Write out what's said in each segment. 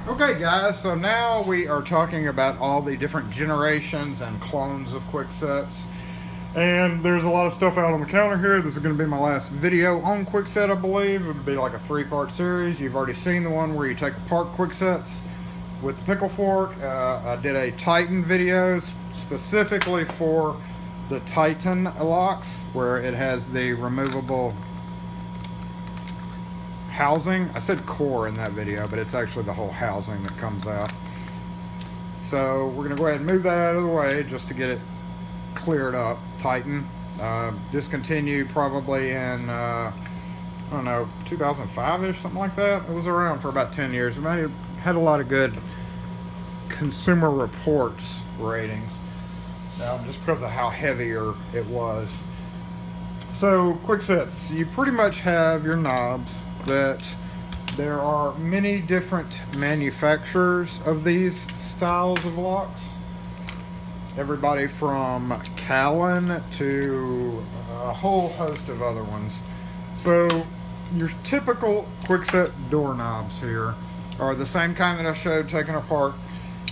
Okay guys, so now we are talking about all the different generations and clones of Kwiksets. And there's a lot of stuff out on the counter here. This is going to be my last video on Kwikset, I believe. It would be like a 3-part series. You've already seen the one where you take apart Kwiksets with the pickle fork. I did a Titan video specifically for the Titan locks, where it has the removable housing. I said core in that video, but it's actually the whole housing that comes out. So we're going to go ahead and move that out of the way just to get it cleared up. Titan discontinued probably in I don't know, 2005ish, something like that. It was around for about 10 years. It had a lot of good Consumer Reports ratings, just because of how heavier it was. So Kwiksets, you pretty much have your knobs. That there are many different manufacturers of these styles of locks. Everybody from Callan to a whole host of other ones. So your typical Kwikset doorknobs here are the same kind that I showed taken apart.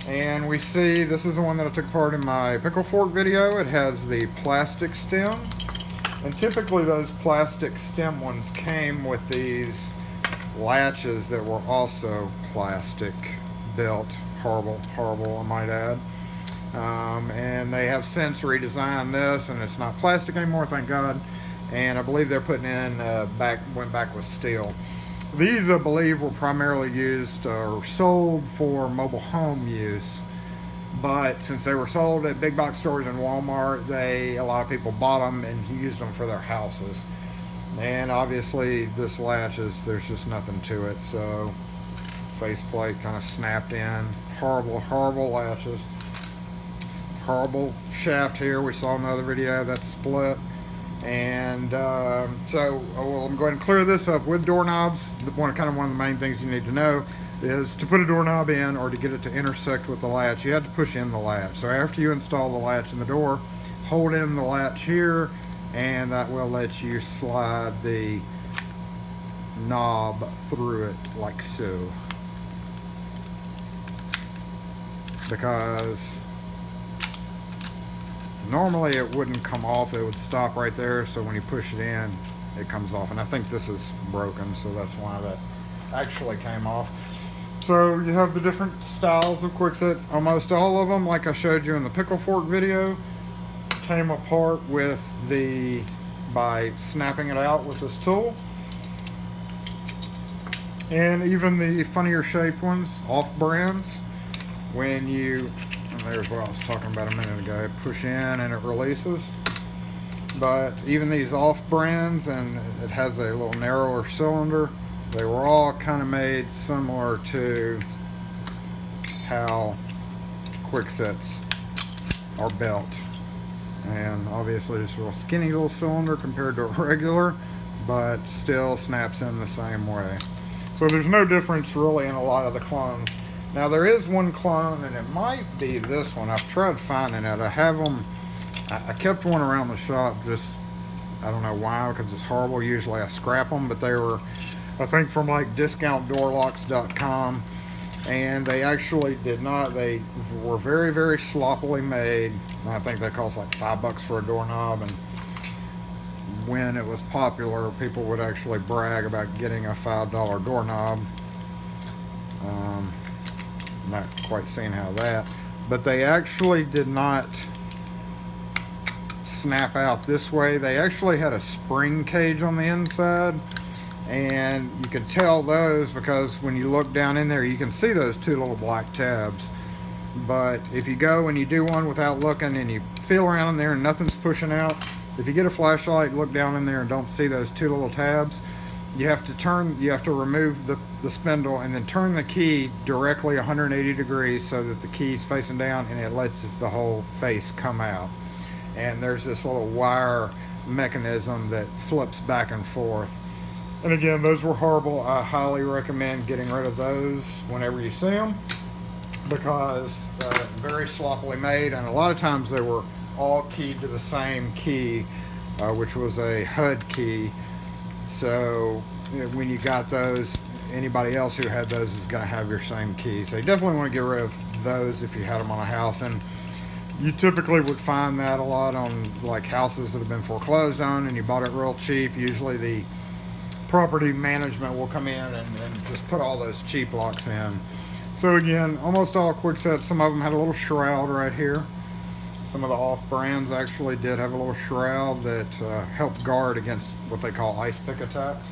And we see, this is the one that I took apart in my pickle fork video. It has the plastic stem. And typically those plastic stem ones came with these latches that were also plastic built. Horrible, I might add. And they have since redesigned this, and it's not plastic anymore, thank God. And I believe they're putting in went back with steel. These, I believe, were primarily used or sold for mobile home use. But since they were sold at big box stores and Walmart, a lot of people bought them and used them for their houses. And obviously this latches, there's just nothing to it. So faceplate kind of snapped in. Horrible latches. Horrible shaft here. We saw in another video that's split. And I'm going to go ahead and clear this up with doorknobs. One of the main things you need to know is to put a doorknob in, or to get it to intersect with the latch, you have to push in the latch. So after you install the latch in the door, hold in the latch here, and that will let you slide the knob through it like so. Because normally it wouldn't come off, it would stop right there, so when you push it in, it comes off. And I think this is broken, so that's why that actually came off. So you have the different styles of Kwiksets. Almost all of them, like I showed you in the pickle fork video, came apart by snapping it out with this tool. And even the funnier shaped ones, off brands, when you, and there's what I was talking about a minute ago, push in and it releases. But even these off brands, and it has a little narrower cylinder, they were all kind of made similar to how Kwiksets are built. And obviously it's a real skinny little cylinder compared to a regular, but still snaps in the same way. So there's no difference really in a lot of the clones. Now there is one clone, and it might be this one. I've tried finding it. I have them, I kept one around the shop, just, I don't know why, because it's horrible. Usually I scrap them, but they were, I think, from like discountdoorlocks.com, and they actually did not, they were very sloppily made. I think they cost like $5 for a doorknob, and when it was popular, people would actually brag about getting a $5 doorknob. Not quite seeing how that, but they actually did not snap out this way. They actually had a spring cage on the inside, and you could tell those because when you look down in there, you can see those two little black tabs. But if you go and you do one without looking and you feel around in there and nothing's pushing out, if you get a flashlight, look down in there and don't see those two little tabs, you have to remove the spindle and then turn the key directly 180 degrees so that the key's facing down, and it lets the whole face come out. And there's this little wire mechanism that flips back and forth. And again, those were horrible. I highly recommend getting rid of those whenever you see them, because very sloppily made, and a lot of times they were all keyed to the same key, which was a HUD key. So when you got those, anybody else who had those is going to have your same key. So you definitely want to get rid of those if you had them on a house. And you typically would find that a lot on like houses that have been foreclosed on and you bought it real cheap. Usually the property management will come in and just put all those cheap locks in. So again, almost all Kwiksets, some of them had a little shroud right here. Some of the off brands actually did have a little shroud that helped guard against what they call ice pick attacks.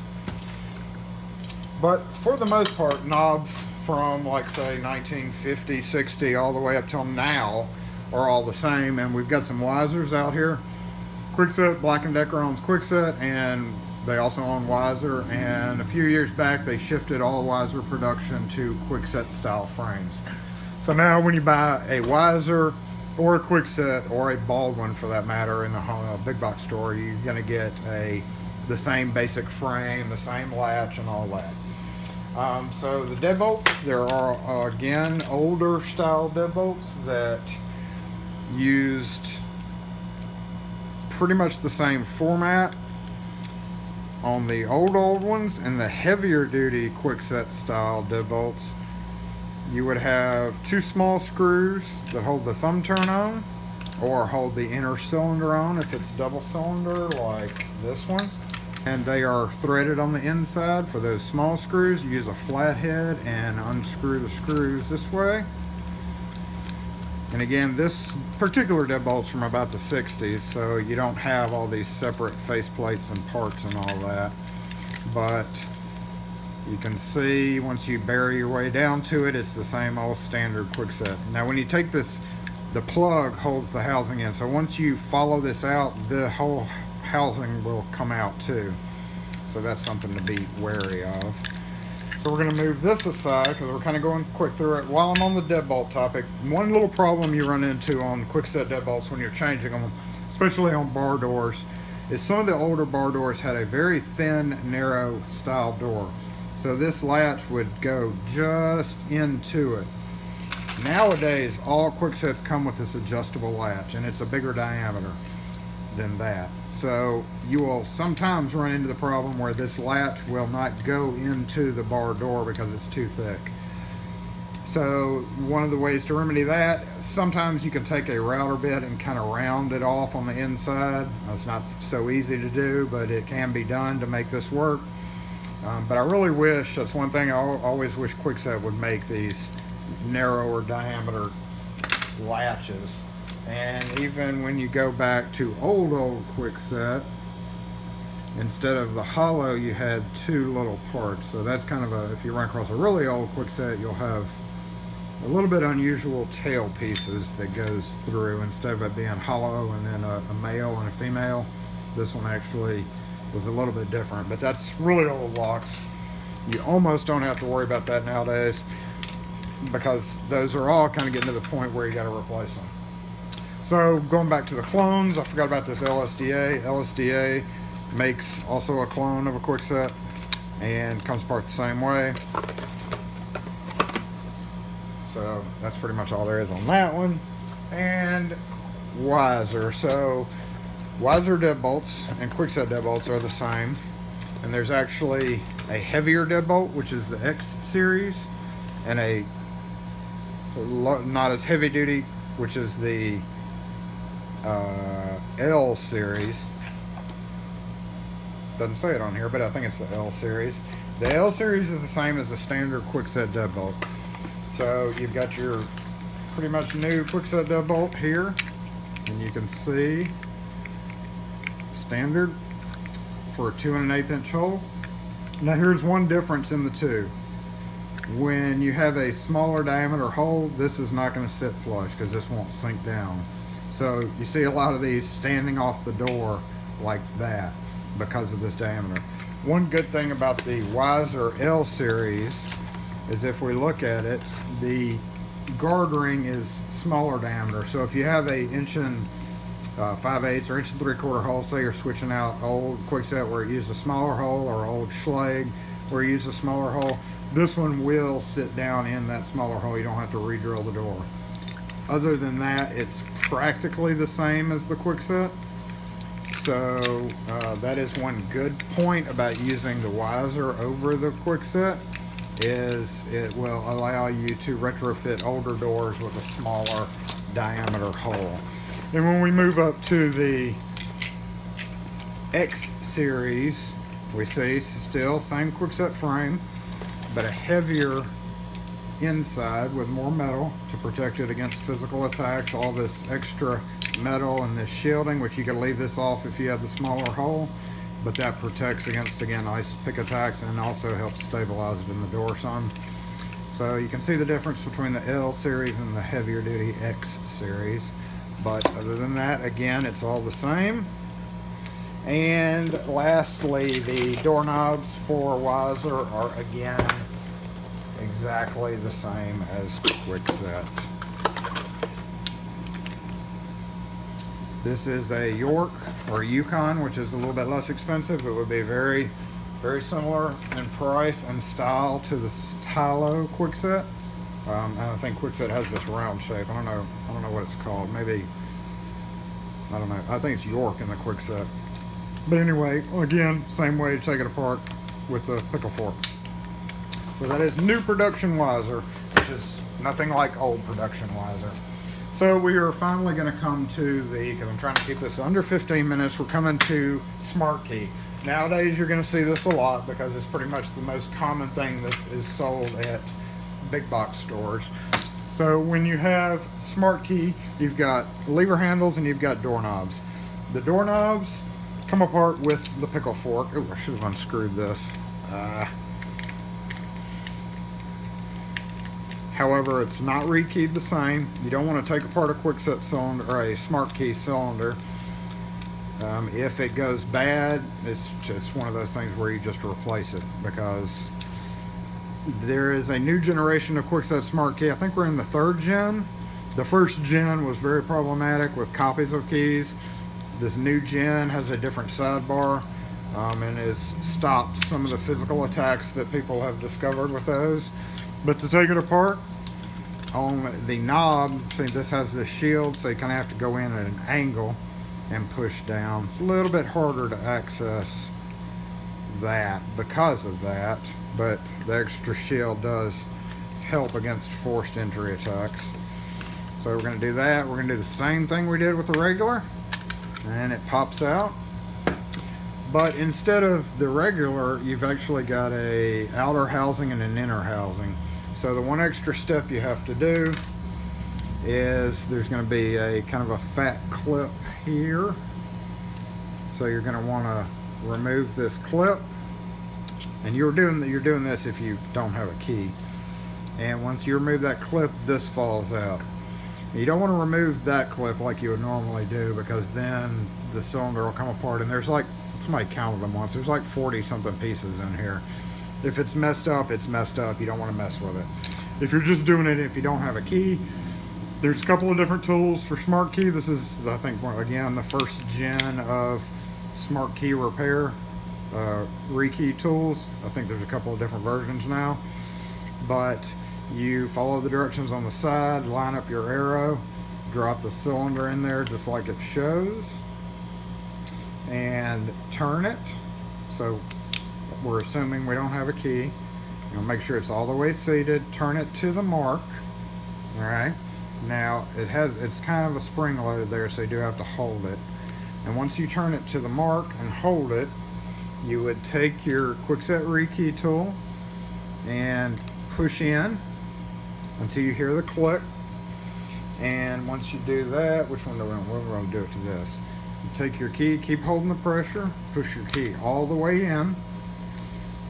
But for the most part, knobs from like say 1950, 60, all the way up till now are all the same. And we've got some Weisers out here. Kwikset, Black & Decker owns Kwikset, and they also own Weiser, and a few years back they shifted all Weiser production to Kwikset style frames. So now when you buy a Weiser or a Kwikset or a Baldwin for that matter in the big box store, you're going to get the same basic frame, the same latch and all that. So the deadbolts, there are again older style deadbolts that used pretty much the same format on the old ones. And the heavier duty Kwikset style deadbolts, you would have two small screws that hold the thumb turn on or hold the inner cylinder on if it's double cylinder like this one, and they are threaded on the inside. For those small screws, you use a flathead and unscrew the screws this way. And again, this particular deadbolt's from about the 60s, so you don't have all these separate faceplates and parts and all that. But you can see once you bury your way down to it, it's the same old standard Kwikset. Now when you take this, the plug holds the housing in, so once you follow this out, the whole housing will come out too. So that's something to be wary of. So we're going to move this aside because we're kind of going quick through it. While I'm on the deadbolt topic, one little problem you run into on Kwikset deadbolts when you're changing them, especially on bar doors, is some of the older bar doors had a very thin, narrow style door. So this latch would go just into it. Nowadays, all Kwiksets come with this adjustable latch, and it's a bigger diameter than that. So you will sometimes run into the problem where this latch will not go into the bar door because it's too thick. So one of the ways to remedy that, sometimes you can take a router bit and kind of round it off on the inside. It's not so easy to do, but it can be done to make this work. But I really wish, that's one thing I always wish Kwikset would make, these narrower diameter latches. And even when you go back to old Kwikset, instead of the hollow, you had two little parts. So that's kind of a, if you run across a really old Kwikset, you'll have a little bit unusual tail pieces that goes through. Instead of it being hollow and then a male and a female, this one actually was a little bit different. But that's really old locks. You almost don't have to worry about that nowadays because those are all kind of getting to the point where you got to replace them. So going back to the clones, I forgot about this LSDA. LSDA makes also a clone of a Kwikset and comes apart the same way. So that's pretty much all there is on that one. And Weiser. So Weiser deadbolts and Kwikset deadbolts are the same. And there's actually a heavier deadbolt, which is the X series, and a not as heavy duty, which is the L series. Doesn't say it on here, but I think it's the L series. The L series is the same as the standard Kwikset deadbolt. So you've got your pretty much new Kwikset deadbolt here, and you can see standard for a 2 1/8 inch hole. Now here's one difference in the two. When you have a smaller diameter hole, this is not going to sit flush because this won't sink down. So you see a lot of these standing off the door like that because of this diameter. One good thing about the Weiser L series is if we look at it, the guard ring is smaller diameter. So if you have a 1 5/8 or 1 3/4 hole, say you're switching out old Kwikset where it used a smaller hole, or old Schlage where you use a smaller hole, this one will sit down in that smaller hole. You don't have to re-drill the door. Other than that, it's practically the same as the Kwikset. So that is one good point about using the Weiser over the Kwikset. is it will allow you to retrofit older doors with a smaller diameter hole. And when we move up to the X series, we see still same Kwikset frame, but a heavier inside with more metal to protect it against physical attacks. All this extra metal and this shielding, which you could leave this off if you have the smaller hole, but that protects against, again, ice pick attacks, and also helps stabilize it in the door some. So you can see the difference between the L series and the heavier duty X series. But other than that, again, it's all the same. And lastly, the doorknobs for Weiser are again exactly the same as Kwikset. This is a York or Yukon, which is a little bit less expensive. It would be very, very similar in price and style to the Stylo Kwikset. I think Kwikset has this round shape. I don't know what it's called. Maybe, I don't know. I think it's York in the Kwikset. But anyway, again, same way to take it apart with the pickle fork. So that is new production Weiser, which is nothing like old production Weiser. So we are finally going to come to the, because I'm trying to keep this under 15 minutes, we're coming to SmartKey. Nowadays you're going to see this a lot because it's pretty much the most common thing that is sold at big box stores. So when you have SmartKey, you've got lever handles and you've got doorknobs. The doorknobs come apart with the pickle fork. Oh, I should have unscrewed this. However, it's not rekeyed the same. You don't want to take apart a Kwikset cylinder or a SmartKey cylinder. If it goes bad, it's just one of those things where you just replace it, because there is a new generation of Kwikset SmartKey. I think we're in the 3rd gen. The 1st gen was very problematic with copies of keys. This new gen has a different sidebar and has stopped some of the physical attacks that people have discovered with those. But to take it apart, on the knob, see, this has this shield, so you kind of have to go in at an angle and push down. It's a little bit harder to access that because of that, but the extra shield does help against forced entry attacks. So we're going to do that. We're going to do the same thing we did with the regular, and it pops out. But instead of the regular, you've actually got a outer housing and an inner housing. So the one extra step you have to do is there's going to be a kind of a fat clip here. So you're going to want to remove this clip, and you're doing this if you don't have a key. And once you remove that clip, this falls out. You don't want to remove that clip like you would normally do, because then the cylinder will come apart, and there's like, somebody counted them once, there's like 40 something pieces in here. If it's messed up, it's messed up. You don't want to mess with it. If you're just doing it if you don't have a key, there's a couple of different tools for SmartKey. This is, I think, again, the 1st gen of SmartKey repair rekey tools. I think there's a couple of different versions now. But you follow the directions on the side, line up your arrow, drop the cylinder in there just like it shows, and turn it. So we're assuming we don't have a key. You'll make sure it's all the way seated, turn it to the mark. All right, now it's kind of a spring loaded there, so you do have to hold it. And once you turn it to the mark and hold it, you would take your Kwikset rekey tool and push in until you hear the click. And once you do that, which one do we want? We're going to do it to this. You take your key, keep holding the pressure, push your key all the way in.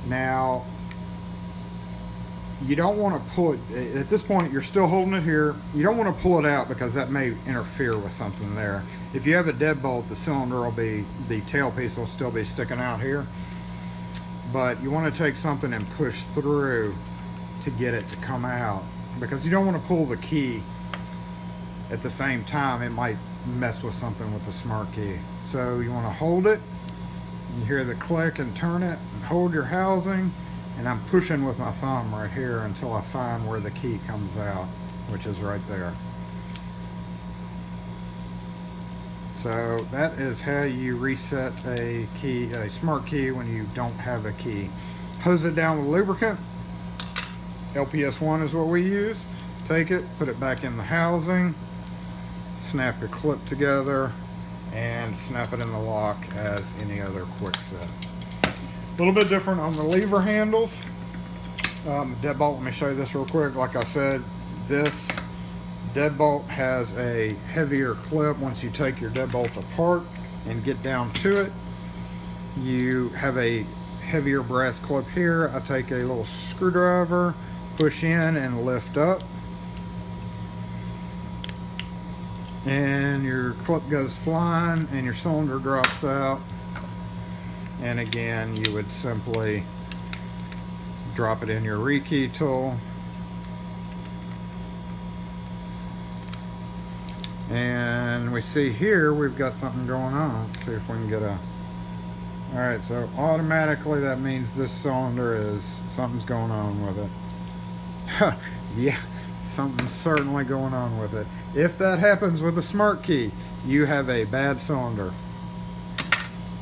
Now, you don't want to pull it, at this point you're still holding it here. You don't want to pull it out because that may interfere with something there. If you have a deadbolt, the cylinder will be, the tailpiece will still be sticking out here. But you want to take something and push through to get it to come out, because you don't want to pull the key at the same time. It might mess with something with the SmartKey. So you want to hold it, you hear the click, and turn it and hold your housing, and I'm pushing with my thumb right here until I find where the key comes out, which is right there. So that is how you reset a key, a SmartKey, when you don't have a key. Hose it down with lubricant, LPS1 is what we use. Take it, put it back in the housing, snap your clip together, and snap it in the lock as any other Kwikset. A little bit different on the lever handles. Deadbolt, let me show you this real quick. Like I said, this deadbolt has a heavier clip. Once you take your deadbolt apart and get down to it, you have a heavier brass clip here. I take a little screwdriver, push in and lift up, and your clip goes flying and your cylinder drops out. And again, you would simply drop it in your rekey tool, and we see here we've got something going on. Let's see if we can get a... All right, so automatically that means this cylinder is... something's going on with it. Yeah, something's certainly going on with it. If that happens with a SmartKey, you have a bad cylinder.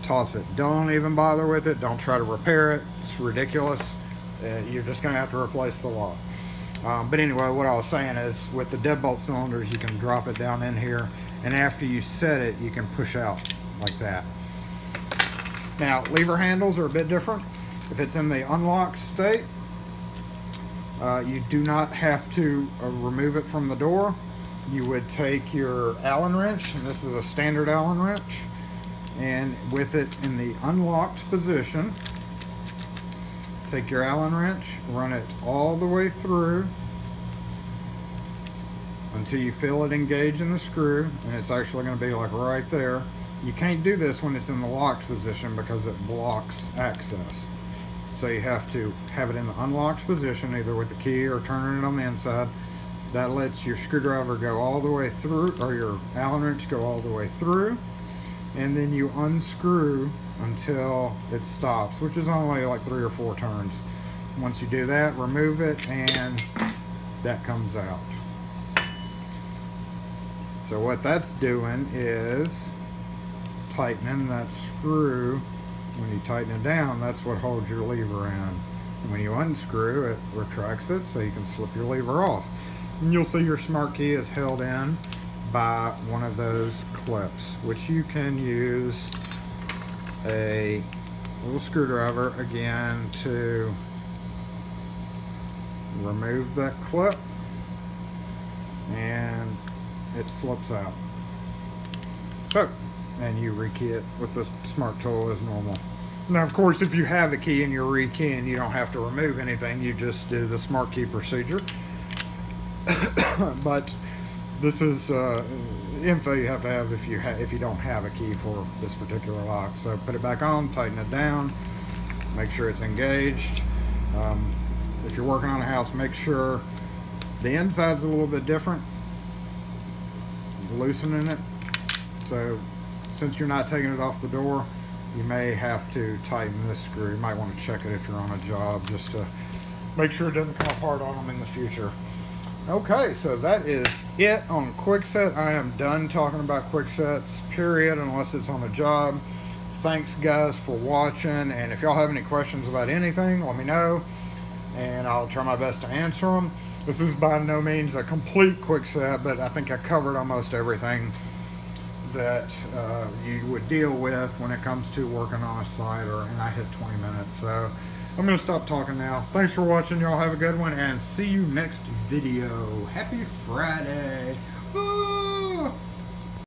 Toss it. Don't even bother with it. Don't try to repair it. It's ridiculous. You're just going to have to replace the lock. But anyway, what I was saying is with the deadbolt cylinders, you can drop it down in here, and after you set it, you can push out like that. Now, lever handles are a bit different. If it's in the unlocked state, you do not have to remove it from the door. You would take your Allen wrench, and this is a standard Allen wrench, and with it in the unlocked position, take your Allen wrench, run it all the way through until you feel it engage in the screw, and it's actually going to be like right there. You can't do this when it's in the locked position because it blocks access. So you have to have it in the unlocked position, either with the key or turning it on the inside. That lets your screwdriver go all the way through, or your Allen wrench go all the way through, and then you unscrew until it stops, which is only like 3 or 4 turns. Once you do that, remove it, and that comes out. So what that's doing is tightening that screw. When you tighten it down, that's what holds your lever in. And when you unscrew it, retracts it so you can slip your lever off. And you'll see your SmartKey is held in by one of those clips, which you can use a little screwdriver again to remove that clip, and it slips out. So, and you rekey it with the smart tool as normal. Now, of course, if you have a key in your rekey and you don't have to remove anything, you just do the SmartKey procedure. But this is info you have to have if you don't have a key for this particular lock. So put it back on, tighten it down, make sure it's engaged. If you're working on a house, make sure the inside's a little bit different, loosening it. So since you're not taking it off the door, you may have to tighten this screw. You might want to check it if you're on a job, just to make sure it doesn't come apart on them in the future. Okay, so that is it on Kwikset. I am done talking about Kwiksets, period, unless it's on a job. Thanks, guys, for watching, and if y'all have any questions about anything, let me know, and I'll try my best to answer them. This is by no means a complete Kwikset, but I think I covered almost everything that you would deal with when it comes to working on a site, and I hit 20 minutes, so I'm going to stop talking now. Thanks for watching. Y'all have a good one, and see you next video. Happy Friday.